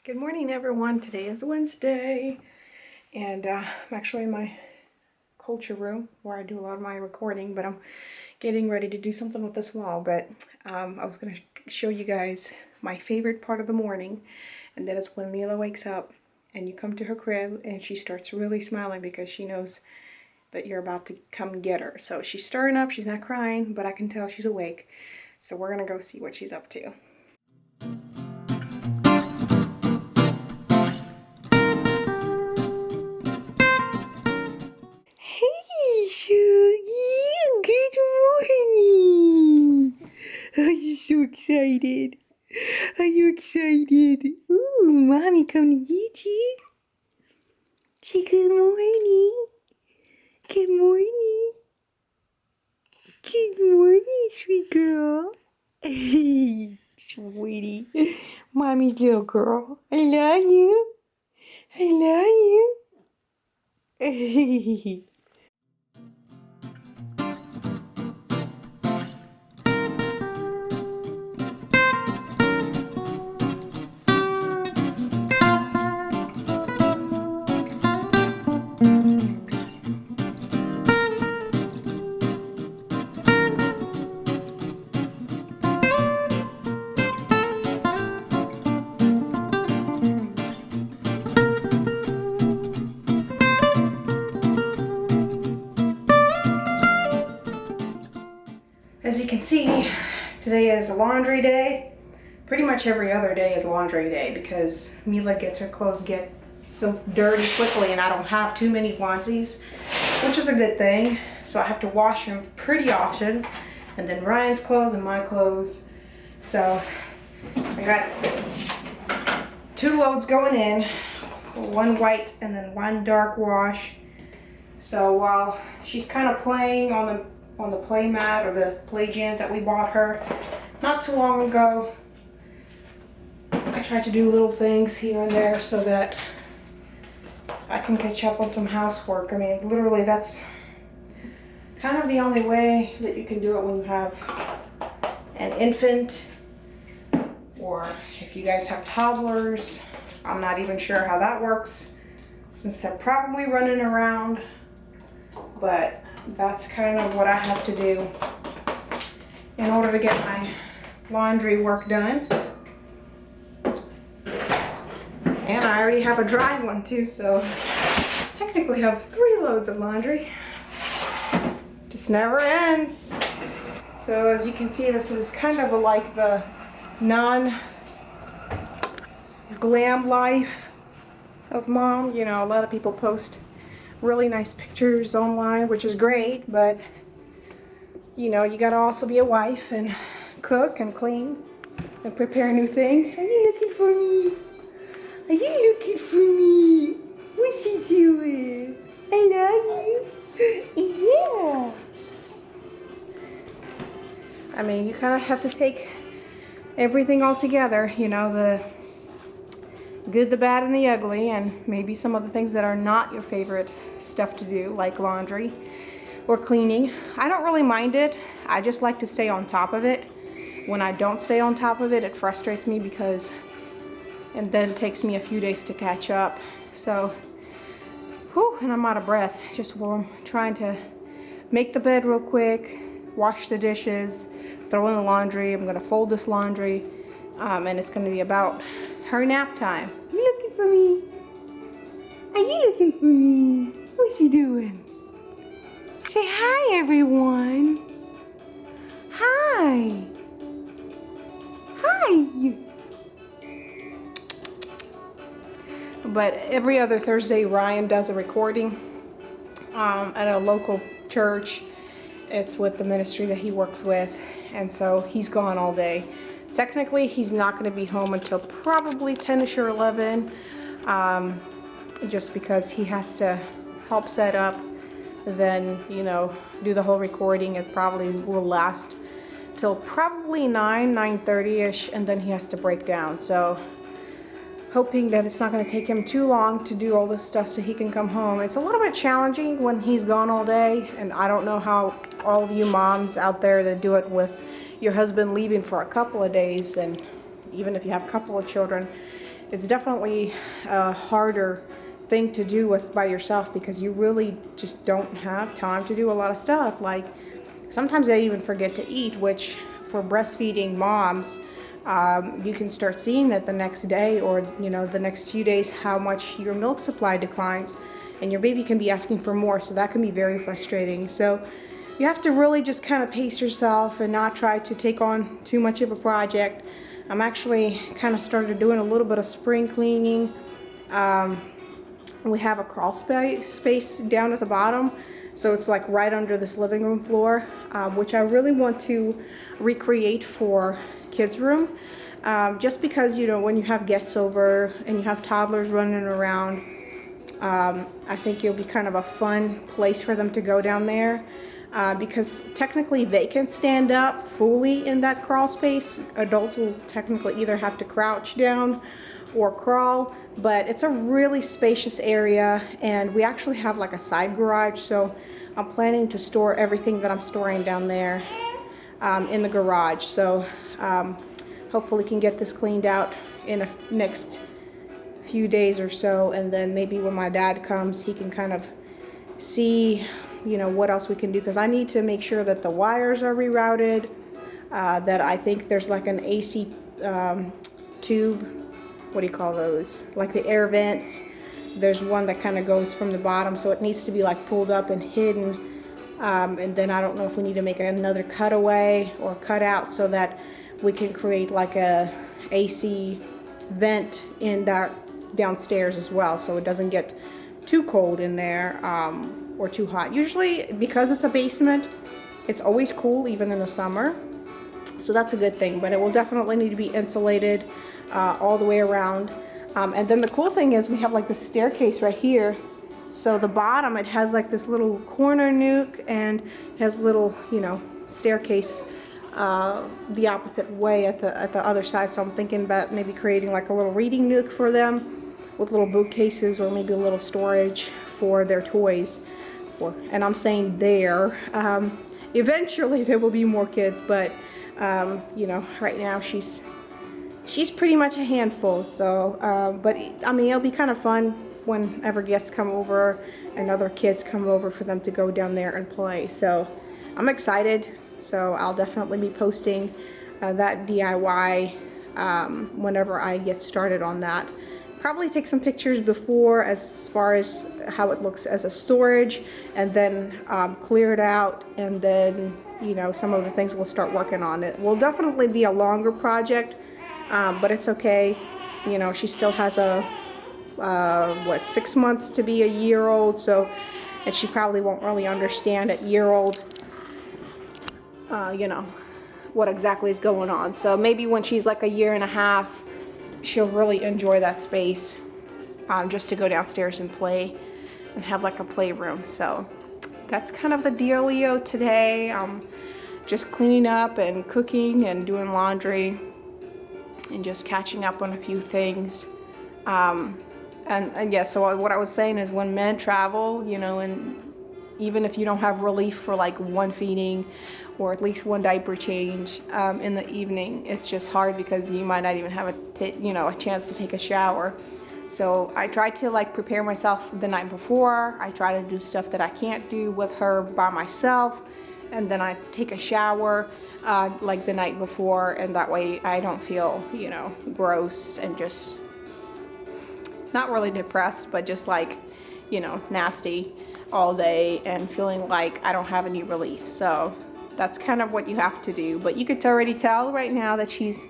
Good morning, everyone. Today is Wednesday, and I'm actually in my culture room where I do a lot of my recording, but I'm getting ready to do something with this wall. But I was going to show you guys my favorite part of the morning, and that is when Mila wakes up and you come to her crib and she starts really smiling because she knows that you're about to come get her. So she's stirring up, she's not crying, but I can tell she's awake. So we're going to go see what she's up to. Hey, Shuggy, good morning. Are you so excited? Are you excited? Ooh, Mommy come to get you. Say good morning. Good morning. Good morning, sweet girl. Hey, sweetie. Mommy's little girl. I love you. I love you. As you can see, today is a laundry day. Pretty much every other day is a laundry day because Mila gets her clothes get so dirty quickly and I don't have too many onesies, which is a good thing. So I have to wash them pretty often. And then Ryan's clothes and my clothes. So I got 2 loads going in, 1 white and then 1 dark wash. So while she's kind of playing on the play mat or the play gym that we bought her not too long ago, I try to do little things here and there so that I can catch up on some housework. I mean, literally that's kind of the only way that you can do it when you have an infant, or if you guys have toddlers. I'm not even sure how that works since they're probably running around, but that's kind of what I have to do in order to get my laundry work done. And I already have a dry one too, so technically have 3 loads of laundry. Just never ends. So as you can see, this is kind of like the non-glam life of mom. You know, a lot of people post really nice pictures online, which is great, but you know, you gotta also be a wife and cook and clean and prepare new things. Are you looking for me? Are you looking for me? What's he doing? I love you. Yeah. I mean, you kind of have to take everything all together, you know, the good, the bad, and the ugly, and maybe some of the things that are not your favorite stuff to do, like laundry or cleaning. I don't really mind it. I just like to stay on top of it. When I don't stay on top of it, it frustrates me because, and then it takes me a few days to catch up. So, whew, and I'm out of breath. Just while I'm trying to make the bed real quick, wash the dishes, throw in the laundry. I'm gonna fold this laundry, and it's gonna be about her nap time. You looking for me? Are you looking for me? What's she doing? Say hi, everyone. Hi. Hi. But every other Thursday, Ryan does a recording at a local church. It's with the ministry that he works with, and so he's gone all day. Technically, he's not going to be home until probably 10ish or 11, just because he has to help set up, then, you know, do the whole recording. It probably will last till probably 9:30ish, and then he has to break down. So hoping that it's not going to take him too long to do all this stuff so he can come home. It's a little bit challenging when he's gone all day, and I don't know how all of you moms out there that do it with your husband leaving for a couple of days, and even if you have a couple of children, it's definitely a harder thing to do by yourself, because you really just don't have time to do a lot of stuff. Like sometimes I even forget to eat, which for breastfeeding moms, you can start seeing that the next day, or the next few days, how much your milk supply declines, and your baby can be asking for more. So that can be very frustrating. So you have to really just kind of pace yourself and not try to take on too much of a project. I'm actually kind of started doing a little bit of spring cleaning. We have a crawl space down at the bottom, so it's like right under this living room floor, which I really want to recreate for kids room, just because when you have guests over and you have toddlers running around, I think it'll be kind of a fun place for them to go down there, because technically they can stand up fully in that crawl space. Adults will technically either have to crouch down or crawl, but it's a really spacious area, and we actually have like a side garage, so I'm planning to store everything that I'm storing down there in the garage. So hopefully can get this cleaned out in the next few days or so, and then maybe when my dad comes, he can kind of see what else we can do, because I need to make sure that the wires are rerouted, that I think there's like an AC tube, what do you call those, like the air vents. There's one that kind of goes from the bottom, so it needs to be like pulled up and hidden, and then I don't know if we need to make another cutaway or cutout so that we can create like a AC vent in downstairs as well, so it doesn't get too cold in there, or too hot. Usually, because it's a basement, it's always cool even in the summer, so that's a good thing. But it will definitely need to be insulated all the way around. And then the cool thing is we have like the staircase right here. So the bottom, it has like this little corner nook, and it has little, staircase the opposite way at the other side. So I'm thinking about maybe creating like a little reading nook for them with little bookcases, or maybe a little storage for their toys. And I'm saying there. Eventually there will be more kids, but right now she's pretty much a handful. So, but I mean, it'll be kind of fun whenever guests come over and other kids come over for them to go down there and play. So I'm excited. So I'll definitely be posting that DIY whenever I get started on that. Probably take some pictures before as far as how it looks as a storage, and then clear it out, and then some of the things we'll start working on. It will definitely be a longer project, but it's okay. She still has a 6 months to be a year old, so, and she probably won't really understand at year old what exactly is going on. So maybe when she's like a year and a half, she'll really enjoy that space, just to go downstairs and play and have like a playroom. So that's kind of the dealio today. Just cleaning up and cooking and doing laundry and just catching up on a few things. And yeah, so what I was saying is when men travel, and even if you don't have relief for like one feeding or at least one diaper change in the evening, it's just hard because you might not even have a chance to take a shower. So I try to like prepare myself the night before. I try to do stuff that I can't do with her by myself, and then I take a shower like the night before, and that way I don't feel gross and just not really depressed, but just like nasty all day and feeling like I don't have any relief. So that's kind of what you have to do. But you could already tell right now that she's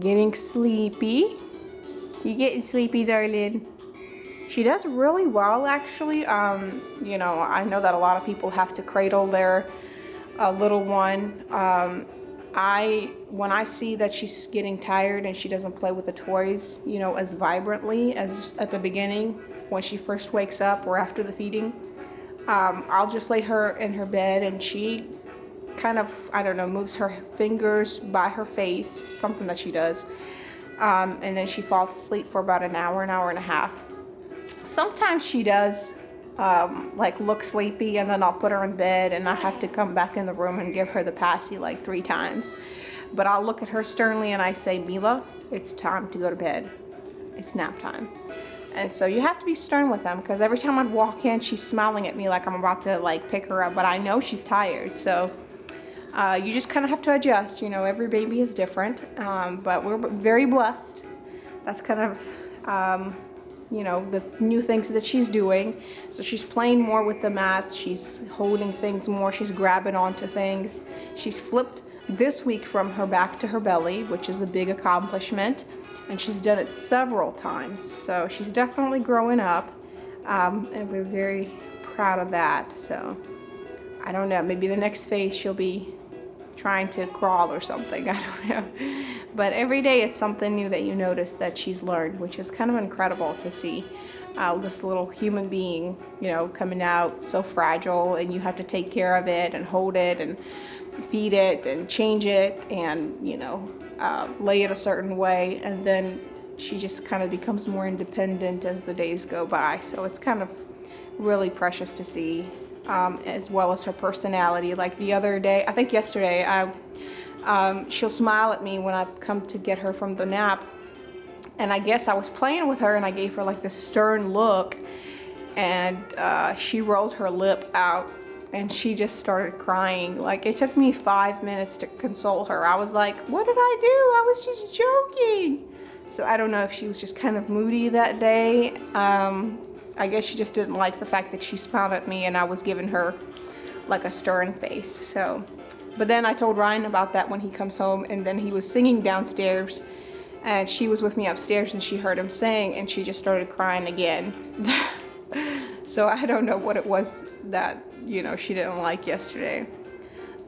getting sleepy. You getting sleepy, darling? She does really well, actually. I know that a lot of people have to cradle their little one. When I see that she's getting tired and she doesn't play with the toys, as vibrantly as at the beginning when she first wakes up or after the feeding, I'll just lay her in her bed, and she kind of, moves her fingers by her face, something that she does, and then she falls asleep for about an hour and a half. Sometimes she does look sleepy, and then I'll put her in bed and I have to come back in the room and give her the passy like 3 times. But I'll look at her sternly and I say, Mila, it's time to go to bed. it's nap time. And so you have to be stern with them, because every time I'd walk in, she's smiling at me like I'm about to like pick her up, but I know she's tired. So you just kind of have to adjust. You know, every baby is different, but we're very blessed. That's kind of, you know, the new things that she's doing. So she's playing more with the mats. She's holding things more. She's grabbing onto things. She's flipped this week from her back to her belly, which is a big accomplishment. And she's done it several times. So she's definitely growing up. And we're very proud of that. So I don't know, maybe the next phase she'll be trying to crawl or something. I don't know. But every day it's something new that you notice that she's learned, which is kind of incredible to see. This little human being, you know, coming out so fragile, and you have to take care of it and hold it and feed it and change it and, you know, lay it a certain way, and then she just kind of becomes more independent as the days go by. So it's kind of really precious to see, as well as her personality. Like the other day, I think yesterday, she'll smile at me when I come to get her from the nap, and I guess I was playing with her and I gave her like this stern look, and she rolled her lip out and she just started crying. Like, it took me 5 minutes to console her. I was like, what did I do? I was just joking. So I don't know if she was just kind of moody that day. I guess she just didn't like the fact that she smiled at me and I was giving her like a stern face. So, but then I told Ryan about that when he comes home, and then he was singing downstairs and she was with me upstairs and she heard him sing and she just started crying again. So I don't know what it was that, you know, she didn't like yesterday.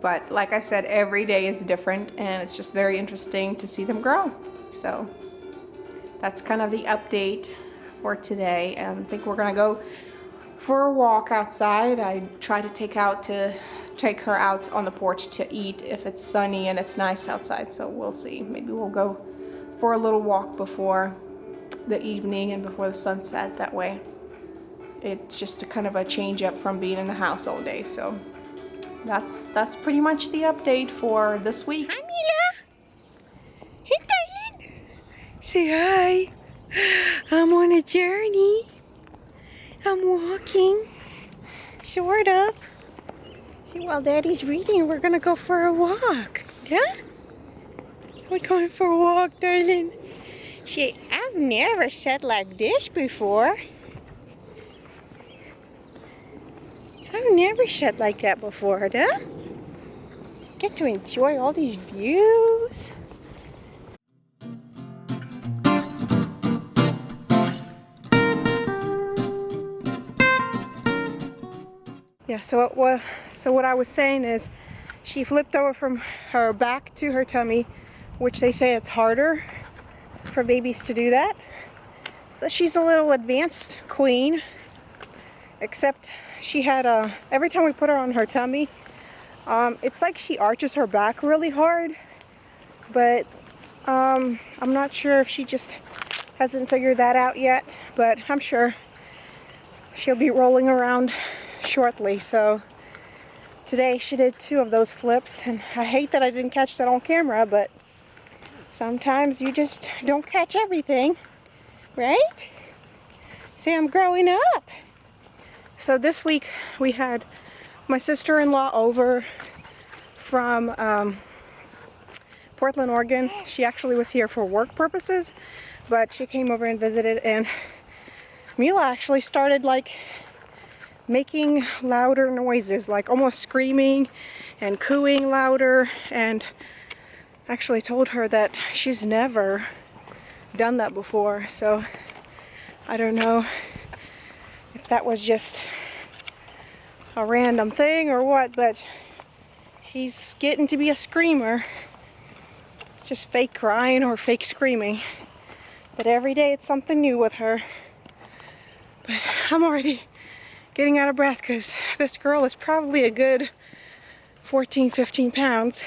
But like I said, every day is different, and it's just very interesting to see them grow. So that's kind of the update for today. I think we're gonna go for a walk outside. I try to take her out on the porch to eat if it's sunny and it's nice outside. So we'll see. Maybe we'll go for a little walk before the evening and before the sunset. That way it's just a kind of a change up from being in the house all day. So that's pretty much the update for this week. Hi, Mila. Hey, darling. Say hi. I'm on a journey. I'm walking. Sort of. See, while Daddy's reading, we're gonna go for a walk. Yeah? We're going for a walk, darling. See, I've never sat like this before. I've never sat like that before, huh? Get to enjoy all these views. Yeah, so what I was saying is she flipped over from her back to her tummy, which they say it's harder for babies to do that. So she's a little advanced queen, except she had every time we put her on her tummy, it's like she arches her back really hard, but I'm not sure if she just hasn't figured that out yet, but I'm sure she'll be rolling around shortly. So today she did 2 of those flips, and I hate that I didn't catch that on camera, but sometimes you just don't catch everything, right? See, I'm growing up. So this week we had my sister-in-law over from Portland, Oregon. She actually was here for work purposes, but she came over and visited, and Mila actually started like making louder noises, like almost screaming and cooing louder, and actually told her that she's never done that before. So I don't know if that was just a random thing or what, but she's getting to be a screamer. Just fake crying or fake screaming. But every day it's something new with her. But I'm already getting out of breath because this girl is probably a good 14, 15 pounds.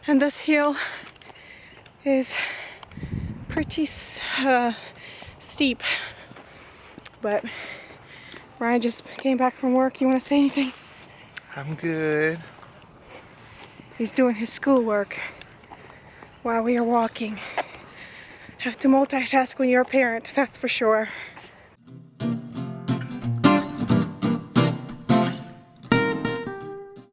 And this hill is pretty steep. But Ryan just came back from work. You want to say anything? I'm good. He's doing his schoolwork while we are walking. Have to multitask when you're a parent, that's for sure.